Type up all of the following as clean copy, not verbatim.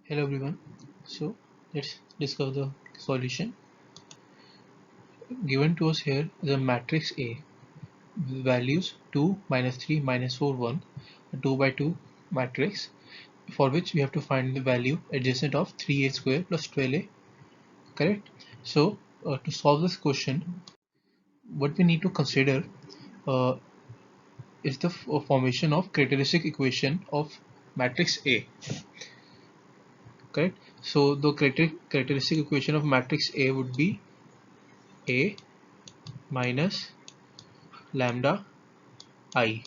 Hello everyone. So let's discuss the solution. Given to us here is a matrix A with values 2, -3, -4, 1, a 2 by 2 matrix for which we have to find the value adjacent of 3a square plus 12a. Correct? So to solve this question, what we need to consider uh, is the formation of characteristic equation of matrix A. Correct? So the characteristic equation of matrix A would be A minus lambda I,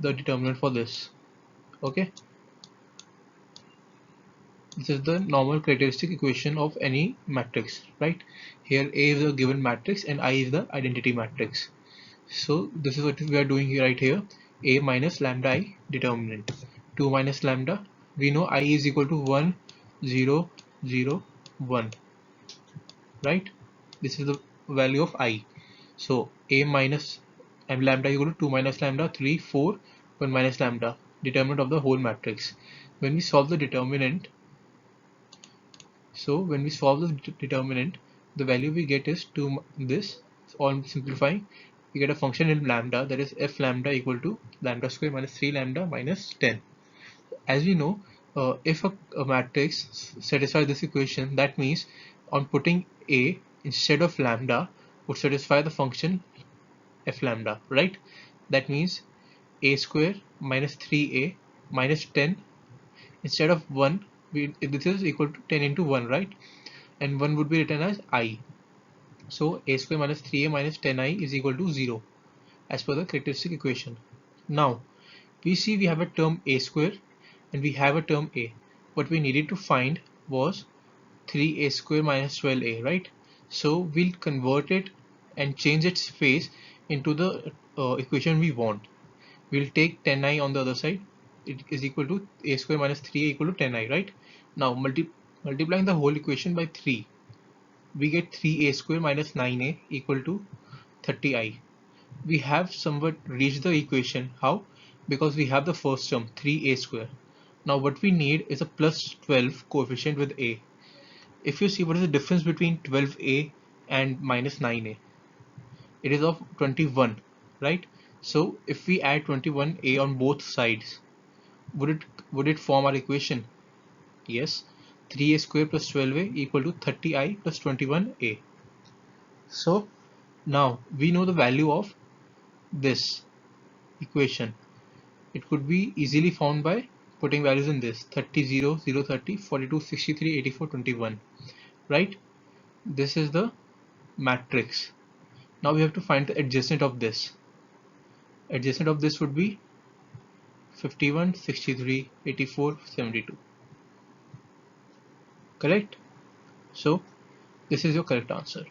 the determinant for this. Okay, this is the normal characteristic equation of any matrix, right? Here A is a given matrix and I is the identity matrix. So this is what we are doing here, right here. A minus lambda I determinant. 2 minus lambda, we know I is equal to 1 0 0 1, right? This is the value of I. So A minus and lambda equal to 2 minus lambda 3 4 1 minus lambda, determinant of the whole matrix. When we solve the determinant, the value we get is 2. This all simplifying, we get a function in lambda, that is f lambda equal to lambda square minus 3 lambda minus 10. As we know, if a matrix satisfies this equation, that means on putting A instead of lambda would satisfy the function f lambda, right? That means a square minus 3a minus 10, instead of 1, this is equal to 10 into 1, right? And 1 would be written as I. So a square minus 3a minus 10i is equal to 0 as per the characteristic equation. Now we see we have a term a square and we have a term a. What we needed to find was 3a square minus 12a, right? So we'll convert it and change its face into the equation we want. We'll take 10i on the other side. It is equal to a square minus 3a equal to 10i, right? Now multiplying the whole equation by 3, we get 3a square minus 9a equal to 30i. We have somewhat reached the equation. How? Because we have the first term 3a square. Now what we need is a plus 12 coefficient with a. If you see what is the difference between 12a and minus 9a, it is of 21, right? So if we add 21a on both sides, would it form our equation? Yes. 3a square plus 12a equal to 30i plus 21a. So now we know the value of this equation. It could be easily found by putting values in this: 30 0 0 30 42 63 84 21, right? This is the matrix. Now we have to find the adjacent of this. Adjacent of this would be 51 63 84 72. Correct? So this is your correct answer.